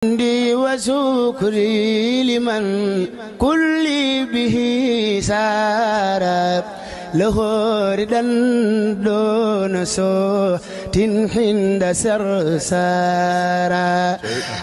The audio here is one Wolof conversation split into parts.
حمدي وشكري لمن كل به سارا له ردا دون صوت حند سرسارا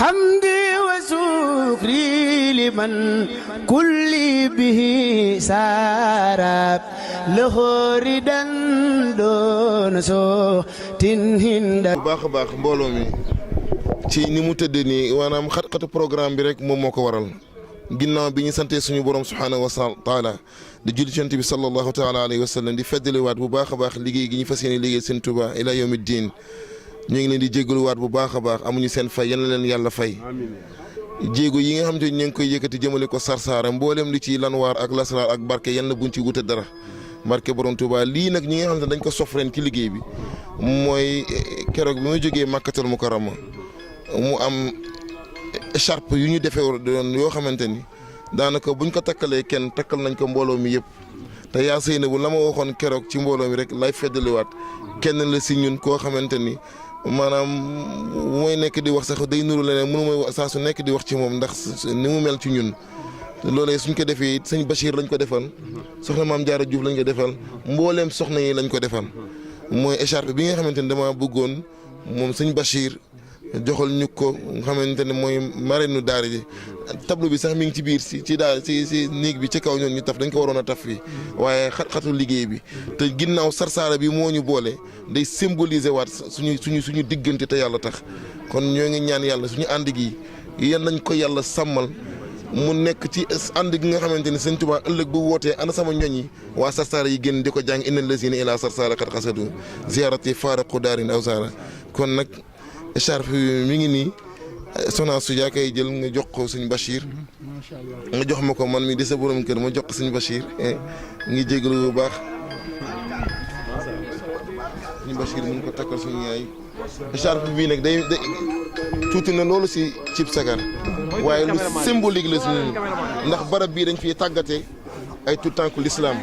حمدي وشكري لمن كل به سارا له ردا دون صوت حند bu baax a baax mbooloo mi ci ni mu tëddee nii maanaam xat-xatu programme bi rek moom moo ko waral ginnaaw bi ñu santee suñu borom subhaanahu wa taala di julli ci Yonent bi sallallahu taala alayhi wa sallam di feddaliwaat bu baax a baax liggéey gi ñu fas yéene liggéey seen Tuubaa ila yawmi diin ñu ngi leen di jégaluwaat bu baax a baax amuñu seen fay yal na leen yàlla fay jéego yi nga xam te ñu ngi koy yëkkati jëmale ko Sarsara mboolem li ci lanwaar ak lasraar ak barke yal na buñ ci wute dara barke borom Tuubaa lii nag ñi nga xam ne dañ ko sof ren ci liggéey bi mooy keroog bi ma jógee Makkatul Mukarrama mu am écharpe yu ñu defee doon yoo xamante ni daanaka buñ ko takkalee kenn takkal nañ ko mbooloo mi yëpp te yaa sëy na bu la ma waxoon keroog ci mbooloo mi rek lay feddaliwaat kenn la si ñun koo xamante ni maanaam mooy nekk di wax sax day nuru leneen mënu may saa su nekk di wax ci moom ndax ni mu mel ci ñun loolee suñ ko defee it sëñ Bachir lañ ko defal soxna Maam Jaara Juuf lañ ko defal mbooleem soxna yi lañ ko defal mooy écharpe bi nga xamante ni dama bëggoon moom sëñ Bachir joxal ñu ko nga xamante ne mooy marraine daara ji tableau bi sax mi ngi ci biir ci daara si néeg bi ci kaw ñoon ñu taf dañ ko waroon a taf fii waaye xat-xatu liggéey bi te ginnaaw Sarsara bi moo ñu boole day symboliser waat suñu diggante te yàlla tax kon ñoo ngi ñaan yàlla suñu ànd gi yan nañ ko yàlla sàmmal mu nekk ci ànd gi nga xamante ni Sëñ Tuubaa ëllëg bu wootee ana sama ñoñ yi waa Sarsara yi génn di ko jàng innal lazina ila Sarsara qad qasadu ziyarati faraqu daarin aw sara kon nag écharpe mi ngi nii soxna su yaa koy jël nga jox ko sëñ Bachir nga jox ma ko man mi di sa borom kër ma jox ko sëñ Bachir ngi jégalu bu baax sëñ Bachir mu ngi ko takkal suñu yaay écharpe bii nag day tuuti na loolu si cib sagar waaye lu symbolique la suñu ndax barab bii dañ fiy tàggatee ay tout tànku l'islam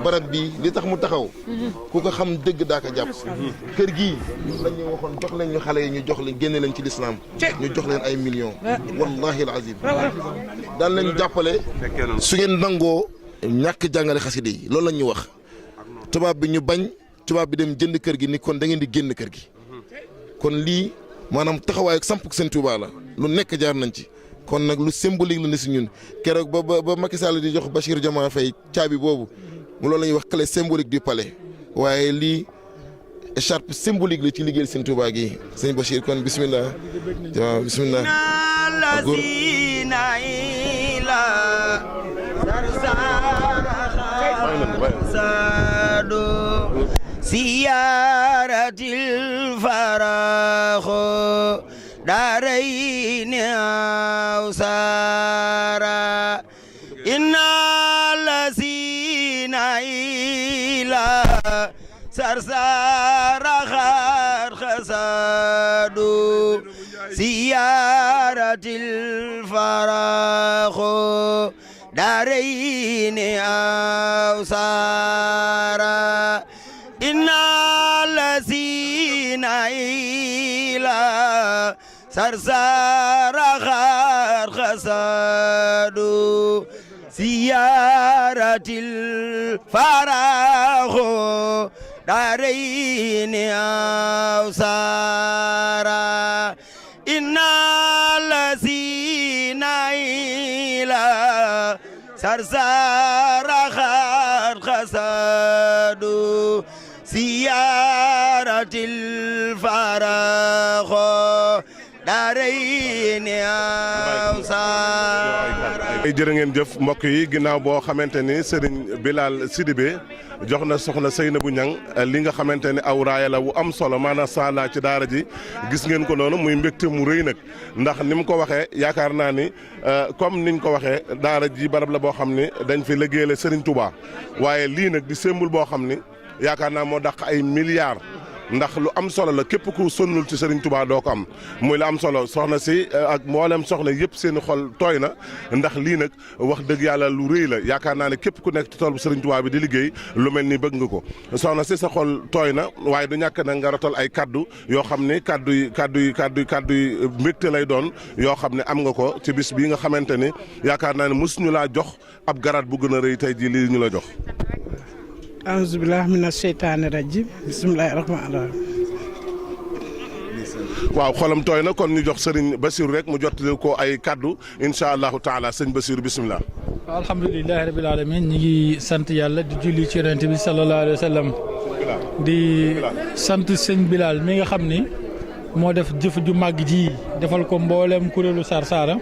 barab bi li tax mu taxaw ku ko xam dëgg daa ko jàpp kër gii lañ ñu waxoon jox leen ñu xale yi ñu jox leen génne leen ci lislaam ñu jox leen ay millions wallahi al azim daan lañ jàppale su ngeen nangoo ñàkk jàngale xaside yi loolu lañ ñu wax tubaab bi ñu bañ tubaab bi dem jënd kër gi ni kon da ngeen di génn kër gi kon lii maanaam taxawaay samp Sëñ Tuubaa la lu nekk jaar nañ ci kon nag lu symbolique la ni si ñun keroog ba Macky Sall di jox Bassirou Diomaye Faye caabi boobu mu loolu la ñuy wax clé symbolique du palais waaye lii écharpe symbolique la ci liggéeyal Sëñ Tuubaa gi sëñ Bachir kon bismillah waaw bismillah siyaaratil faraxo daarayni aw saara inna Sarsara xaar xasaadu siyaaratil faraxo daarayni aw saara inna lasina ila Sarsara xaar xasaadu siyaaratil faraxo daarayni aw saara inna lasina ila Sarsara xaar xasaadu siyaaratil faraxo daarayni aw saara. jërë ngeen jëf mbokk yi ginnaaw boo xamante ni Serigne Bilal Sidibé jox na soxna Seynabou Niang li nga xamante ni aw raaya la wu am solo maanaam sala ci daara ji gis ngeen ko noonu muy mbégte mu rëy nag ndax ni mu ko waxee yaakaar naa ni comme niñ ko waxee daara ji barab la boo xam ni dañ fi liggéeyale Serigne Touba waaye lii nag di symbole boo xam ni yaakaar naa moo dàq ay milliards ndax lu am solo la képp ku sonnul ci Serigne Touba doo ko am muy la am solo soxna si ak mboolem soxna yëpp seen xol tooy na ndax lii nag wax dëgg yàlla lu rëy la yaakaar naa ne képp ku nekk ci tool bu Serigne Touba bi di liggéey lu mel ni bëgg nga ko soxna si sa xol tooy na waaye du ñàkk nag nga rotal ay kaddu yoo xam ne kaddu yi mbégte lay doon yoo xam ne am nga ko ci bis bii nga xamante ni yaakaar naa ne mosuñu laa jox ab garaat bu gën a rëy tey jii lii ñu la jox. auzu billaahi mina sheytaani rajiim bismillaahi rahmaani rahiim. waaw xolam tooy na kon ñu jox Serigne Bassirou rek mu jottali ko ay kaddu incha allahu taala sëñ Bassirou bisimilah. alhamdulilahi rabil alamin ñi ngi sant yàlla di julli ci yonent bi sallallahu alayhi wa sallam di sant sëñ Bilal mi nga xam ni moo def jëf ju màgg ji defal ko mboolem kuréelu Sarsara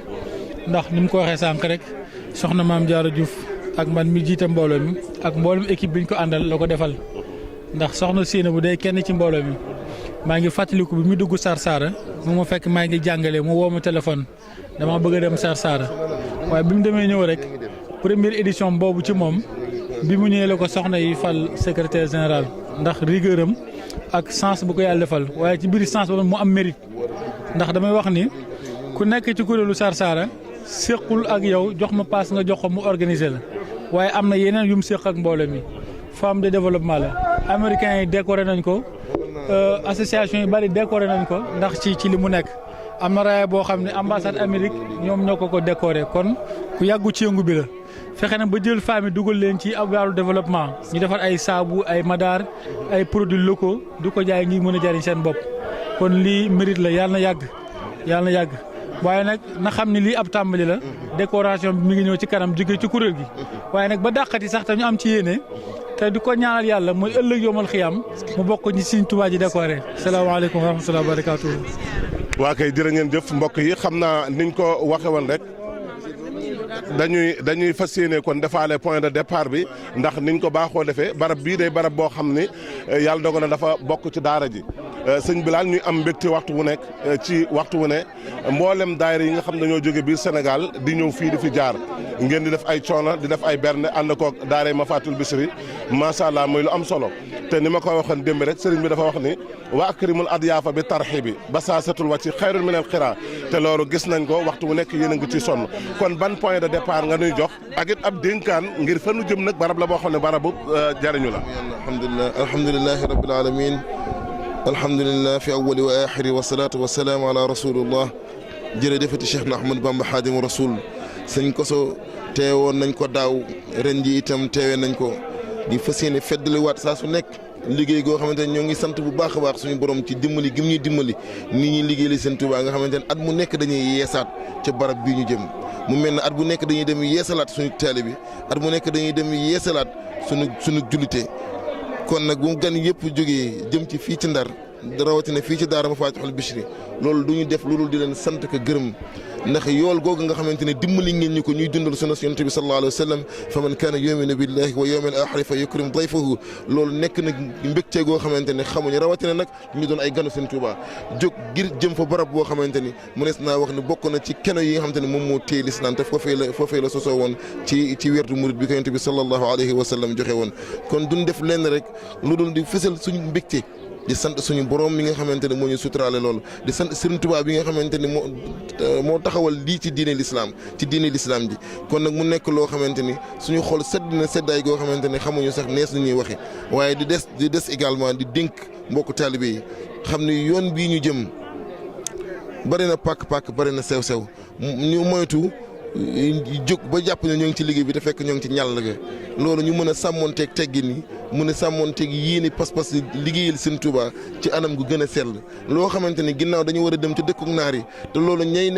ndax ni mu ko waxee sànq rek soxna maam Diarra Diouf ak man mi jiite mbooloo mi ak mboolem équipe bi ñu ko àndal la ko defal ndax soxna Séena bu day kenn ci mbooloo mi maa ngi fàttaliku bi mu dugg Sarsara mu ma fekk maa ngi jàngale mu woo ma téléphone dama bëgg a dem Sarsara waaye bi mu demee ñëw rek première édition boobu ci moom bi mu ñëwee la ko soxna yi fal secrétaire général ndax rigueuram ak sens bu ko yàlla defal waaye ci biir sens boobu mu am mérite ndax damay wax ni ku nekk ci kuréelu Sarsara séqul ak yow jox ma paas nga jox ko mu organiser la waaye am na yeneen yu mu séq ak mbooloo mi femme de développement la américains yi décoré nañ ko association yi bari décoré nañ ko ndax ci li mu nekk am na raaya boo xam ne ambassade Amérique ñoom ñoo ko décoré kon ku yàggu ci yëngu bi la fexe na ba jël femmes yi dugal leen ci ab wàllu développement ñu defar ay saabu ay madaar ay produits locaux du ko jaay ngi mën a jariñ seen bopp kon lii mérite la yàlla na yàgg waaye nag na xam ne lii ab tàmbali la décoration bi mi ngi ñëw ci kanam jóge ci kuréel gi waaye nag ba dàqati sax te ñu am ci yéene te di ko ñaanal yàlla mooy ëllëg yomal xiyam mu bokk ci Sëriñ Tuubaa ji décoré salaamaaleykum wa rahmatulah wa barakaatu. waa kay jërë ngeen jëf mbokk yi xam naa niñ ko waxe woon rek dañuy fas yéene kon defaale point de départ bi ndax niñ ko baaxoo defee barab bii day barab boo xam ni yàlla dogal na dafa bokk ci daara ji sëñ Bilal ñuy am mbégte waxtu wu nekk ci waxtu wu ne mboolem daayira yi nga xam dañoo jóge biir Sénégal di ñëw fii di fi jaar ngeen di def ay coono di def ay bernde ànd koog daara Mafatul Bichri macha allah muy lu am solo te ni ma ko waxoon démb rek sëriñ bi dafa wax ni wa akrimul adyaafa bi tarxibi basaasatul wàcc xayrun min al xiraa te loolu gis nañ ko waxtu wu nekk yéen a ngi ciy sonn kon ban point de départ nga nuy jox ak it ab dénkaan ngir fa nu jëm nag barab la boo xam ne barabu jariñu la. alhamdulilahi rabbil alamin alhamdulilah fi awwali wa axiri wa salaatu wa salaam ala rasulillah jërëjëfati Cheikh na Ahmad Bamba Xaadimu Rasul sëñ Koso teewoon nañ ko daaw ren ji itam teewee nañ ko di fas yéene feddaliwaat saa su nekk liggéey goo xamante ne ñoo ngi sant bu baax a baax suñu borom ci dimbali gim ñuy dimbali nit ñi liggéey li seen Tuubaa nga xamante ne at mu nekk dañuy yeesaat ca barab bii ñu jëm mu mel ne at bu nekk dañuy dem yeesalaat suñu taali bi at mu nekk dañuy dem yeesalaat suñu jullite kon nag bu gan yëpp jógee jëm ci fii ci Ndar rawatina fii ci daara Mafatihul Bichri loolu du ñu def loolu di leen sant ko gërëm ndax yool googu nga xamante ne dimbali ngeen ñu ko ñuy dundal sunna yonent bi sallallahu alayhi wa sallam fa man kaana yuminu billahi wa yawmil aaxiri fa yukrim dayfahu loolu nekk nag mbégte goo xamante ne xamuñu rawatina nag ñu doon ay ganu seen Tuubaa jóg ngir jëm fa barab boo xamante ni mënees naa wax ne bokk na ci keno yi nga xamante ne moom moo téye lislaam te foofee la sosoo woon ci werdu murid bi ko yonent bi sallallahu alayhi wa sallam joxe woon kon duñ def lenn rek lu dul di fësal suñu mbégte di sant suñu borom mi nga xamante ne moo ñu suturaale loolu di sant Sëriñ Tuubaa bi nga xamante ne moo taxawal lii ci diine lislaam ji kon nag mu nekk loo xamante ni suñu xol sedd na seddaay goo xamante ne xamuñu sax nees na ñuy waxe waaye di des également di dénk mbokku taalibe yi xam ni yoon bii ñu jëm bari na pàkk bari na sew-sew ñu moytu jóg ba jàpp ne ñoo ngi ci liggéey bi te fekk ñoo ngi ci ñàll ga loolu ñu mën a sàmmoonteeg teggin yi mën a sàmmoonteeg yéene pas-pas liggéeyal Sëriñ Tuubaa ci anam gu gën a sell loo xamante ni ginnaaw dañu war a dem ci dëkkuk naar yi te loolu ñee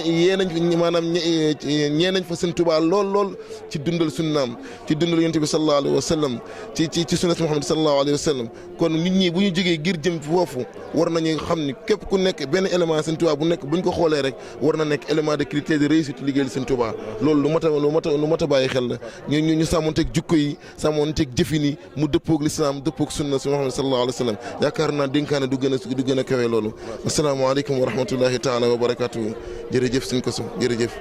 nañ fa Sëriñ Tuubaa lool ci dundal sunnaam ci dundal yonent bi sallallahu alayhi wa sallam ci sunnat Muhammad sallallahu alayhi wa sallam kon nit ñi bu ñu jógee ngir jëm foofu war nañu xam ni képp ku nekk benn élément Sëriñ Tuubaa bu nekk buñ ko xoolee rek war na nekk élément de critère de réussite liggéeyal Sëriñ Tuubaa loolu lu mat a bàyyi xel la ñu sàmmonteeg jukko yi yi sàmmonteeg jëfin yi mu dëppoog lislaam dëppoog sunna si Muhammad sallallahu alayhi wa sallam yaakaar naa dénkaane du gën a kawe loolu asalaamaaleykum wa rahmatullahi taala wa barakatuhu jërëjëf suñ ko so jërëjëf.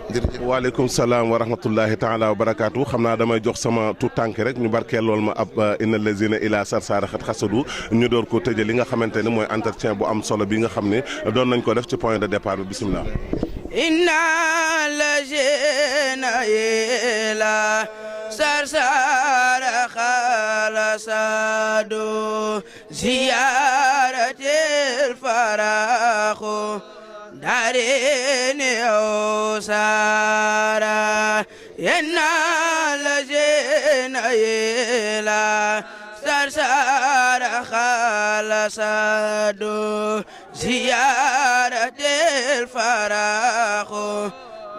waaleykum salaam wa rahmatullahi taala wa barakatuhu xam naa damay jox sama tout tànk rek ñu barkeel lool ma ab inna lazina ila sarsara xat xasadu ñu door ko tëjee li nga xamante ne mooy entretien bu am solo bi nga xam ne doon nañ ko def ci point de départ bi bisimilah. inna lazina ila sarsara xalasadu ziyaratil faraxu darini awsara inna lazina ila sarsara xalasadu ziyaratil faraxu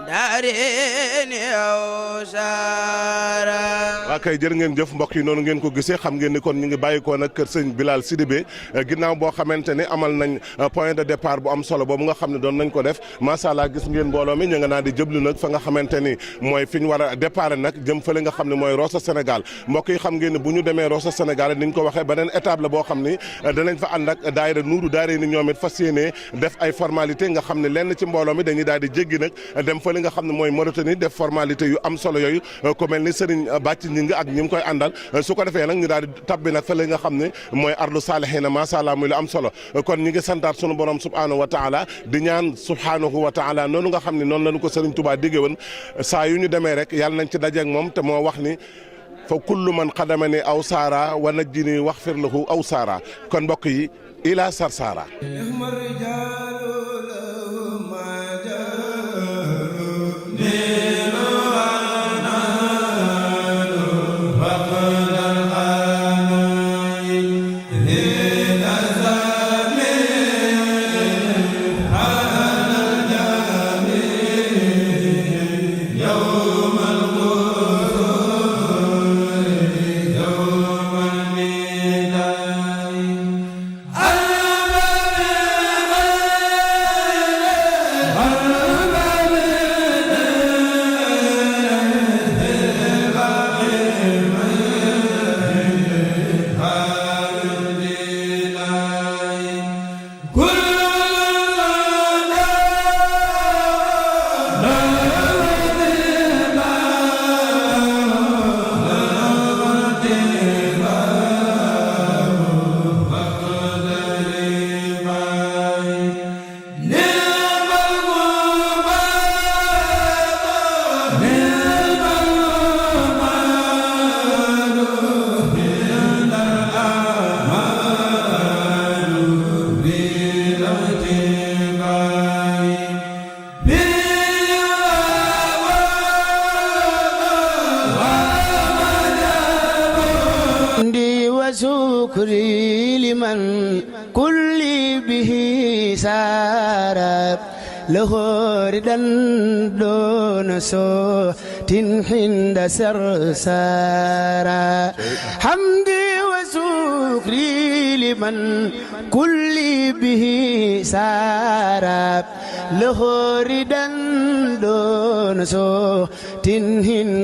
daareeni awsaara. waa kay jërë ngeen jëf mbokk yi noonu ngeen ko gisee xam ngeen ni kon ñu ngi bàyyikoo nag kër sëñ Bilal Sidibé ginnaaw boo xamante ni amal nañ point de départ bu am solo boobu nga xam ne doon nañ ko def macha allah gis ngeen mbooloo mi ñu nga naa di jëblu nag fa nga xamante ni mooy fi ñu war a départ nag jëm fële nga xam ne mooy Rosso Sénégal mbokk yi xam ngeen ne bu ñu demee Rosso Sénégal ni ñu ko waxee beneen étape la boo xam ni danañ fa ànd ak daayira Nuuru Daarayni ñoom it fas yéene def ay formalité nga xam ne lenn ci mbooloo mi dañuy daal di jéggi nag dem fële nga xam ne mooy Mauritanie def formalité yu am solo yooyu ku mel ni Serigne Bàcc ñi ak ñi mu koy àndal su ko defee nag ñu daal di tabbi nag fële nga xam ne mooy ardu saalihiina macha allah muy lu am solo kon ñi ngi santaat sunu borom subhanahu wa taala di ñaan subhanahu wa taala noonu nga xam ne noonu lañu ko Serigne Touba diggee woon saa yu ñu demee rek yàlla nañ ci dajeeg moom te moo wax ni fa kullu man xadamani aw saara wa najjini waxfir lahu aw saara kon mbokk yi ila sarsara شكري لمن كل به سارا له ردا دون صوت حند سرسارا حمدي وشكري لمن كل به سارا له ردا دون صوت حند